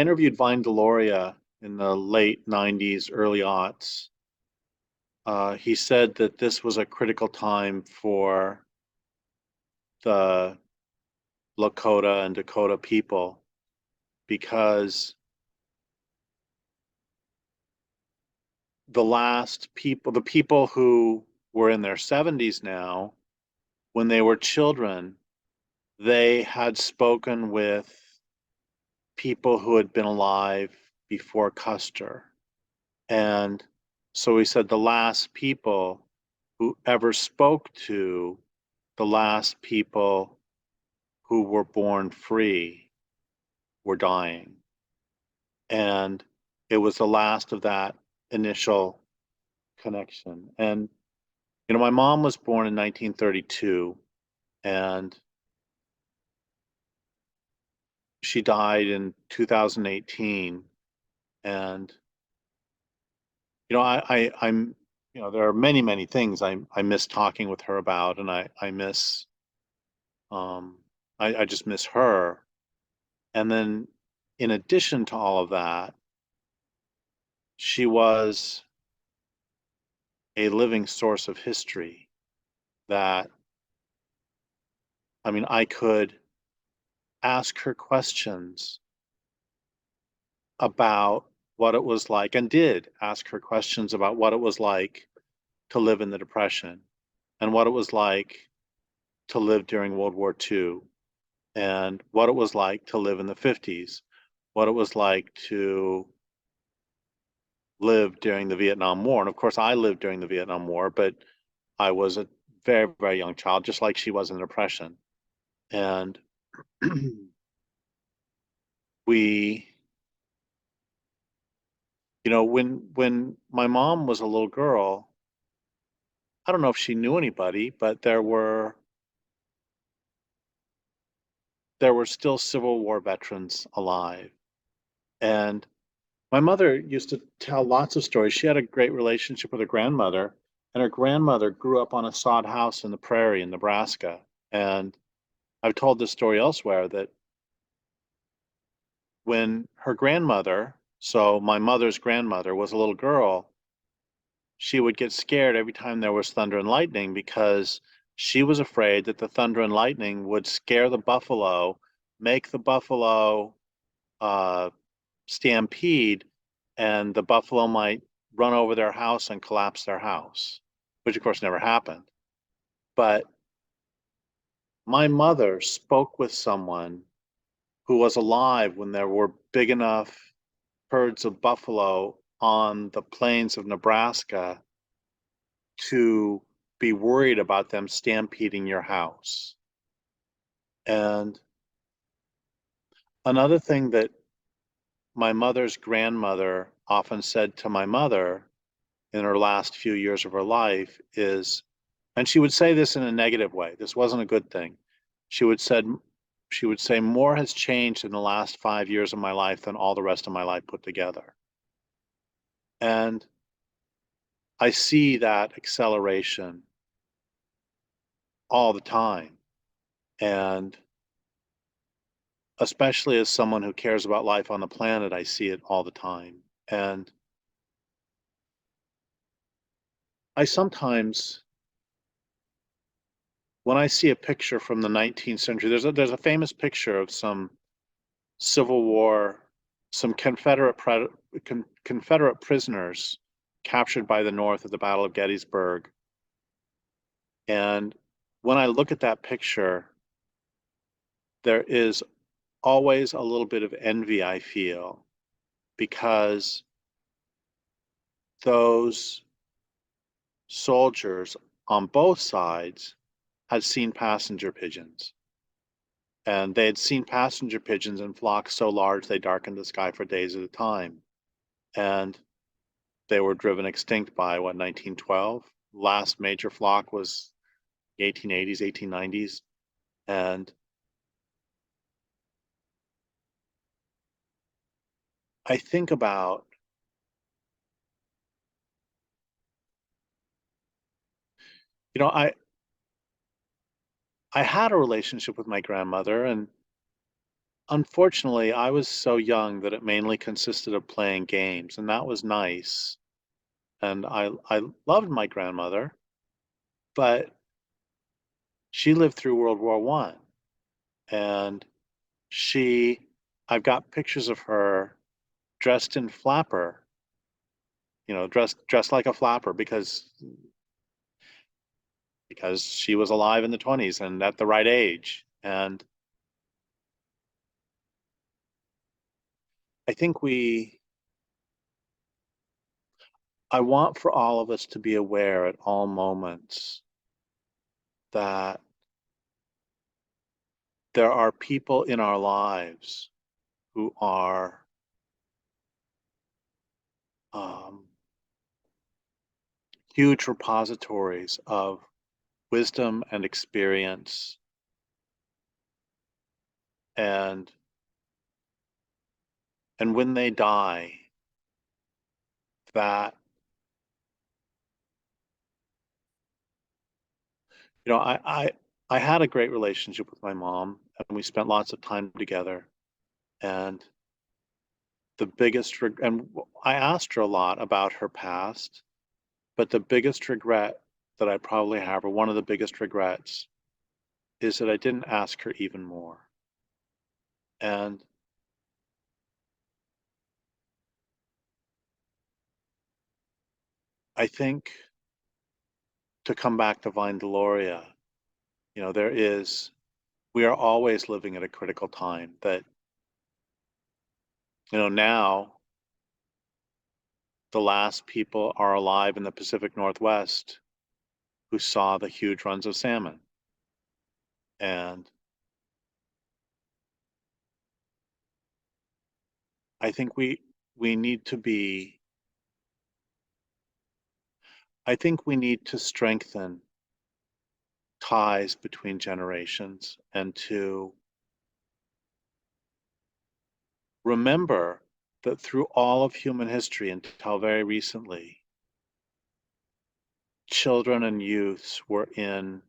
interviewed Vine Deloria in the late 90s, early aughts. He said that this was a critical time for the Lakota and Dakota people because the people who were in their 70s now, when they were children, they had spoken with people who had been alive before Custer. And so he said the last people who ever spoke to the last people who were born free were dying. And it was the last of that initial connection. And, my mom was born in 1932 and she died in 2018. And, I'm, there are many, many things I miss talking with her about, and I miss, um, I just miss her. And then in addition to all of that, she was a living source of history that, I could ask her questions about what it was like, and did ask her questions about what it was like to live in the Depression and what it was like to live during World War II and what it was like to live in the 50s, what it was like to live during the Vietnam War. And of course, I lived during the Vietnam War, but I was a very, very young child, just like she was in the Depression. And we, when my mom was a little girl, I don't know if she knew anybody, but there were still Civil War veterans alive. And my mother used to tell lots of stories. She had a great relationship with her grandmother, and her grandmother grew up on a sod house in the prairie in Nebraska. And I've told this story elsewhere that when her grandmother, so my mother's grandmother, was a little girl, she would get scared every time there was thunder and lightning because she was afraid that the thunder and lightning would scare the buffalo, make the buffalo uh, stampede, and the buffalo might run over their house and collapse their house, which of course never happened. But my mother spoke with someone who was alive when there were big enough herds of buffalo on the plains of Nebraska to be worried about them stampeding your house. And another thing that my mother's grandmother often said to my mother in her last few years of her life is, and she would say this in a negative way, this wasn't a good thing. She would said she would say, more has changed in the last 5 years of my life than all the rest of my life put together. And I see that acceleration all the time. And especially as someone who cares about life on the planet, I see it all the time. And I sometimes, when I see a picture from the 19th century, there's a famous picture of some Civil War, some Confederate prisoners captured by the North at the Battle of Gettysburg. And when I look at that picture, there is always a little bit of envy I feel because those soldiers on both sides had seen passenger pigeons. And they had seen passenger pigeons in flocks so large they darkened the sky for days at a time. And they were driven extinct by what, 1912? Last major flock was 1880s, 1890s. And I think about, you know, I had a relationship with my grandmother, and Unfortunately, I was so young that it mainly consisted of playing games, and that was nice. And I loved my grandmother, but she lived through World War One, and she I've got pictures of her dressed in flapper, dressed like a flapper because she was alive in the 20s and at the right age. And I think I want for all of us to be aware at all moments that there are people in our lives who are um, huge repositories of wisdom and experience. And when they die, that I had a great relationship with my mom, and we spent lots of time together. And and I asked her a lot about her past, but the biggest regret that I probably have, or one of the biggest regrets, is that I didn't ask her even more. And I think, to come back to Vine Deloria, there is, we are always living at a critical time that, now the last people are alive in the Pacific Northwest who saw the huge runs of salmon. And I think we need to be, I think we need to strengthen ties between generations and to remember that through all of human history until very recently, children and youths were in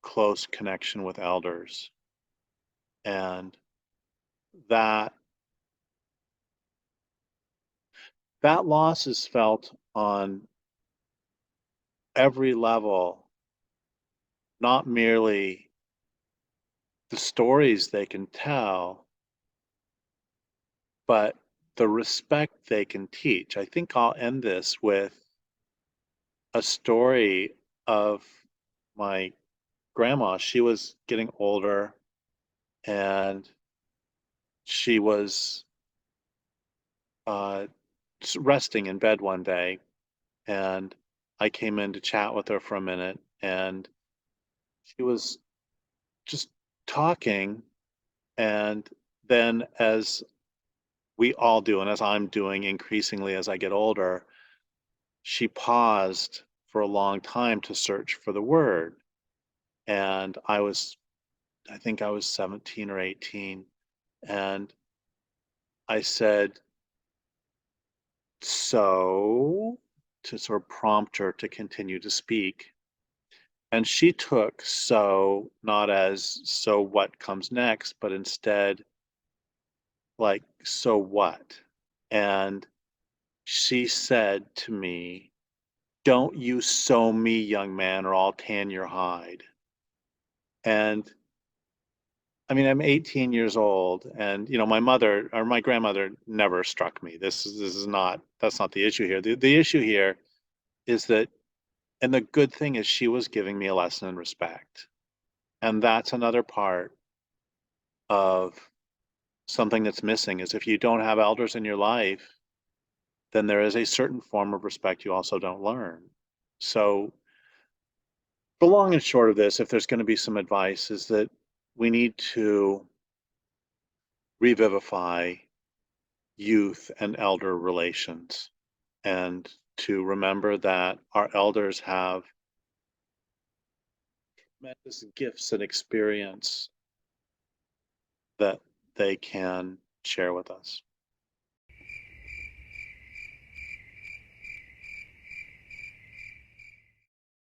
close connection with elders. And that that loss is felt on every level, not merely the stories they can tell, but the respect they can teach. I think I'll end this with a story of my grandma. She was getting older, and she was uh, resting in bed one day, and I came in to chat with her for a minute, and she was just talking. And then, as we all do, and as I'm doing increasingly as I get older, she paused for a long time to search for the word. And I think I was 17 or 18. And I said, "So," to sort of prompt her to continue to speak. And she took "so" not as "so what comes next," but instead like "so what?" And she said to me, "Don't you sew me, young man, or I'll tan your hide." And I mean, I'm 18 years old, and my mother or my grandmother never struck me. This is not That's not the issue here. The issue here is that, and the good thing is, she was giving me a lesson in respect. And that's another part of something that's missing, is if you don't have elders in your life, then there is a certain form of respect you also don't learn. So the long and short of this, if there's going to be some advice, is that we need to revivify youth and elder relations, and to remember that our elders have tremendous gifts and experience that they can share with us.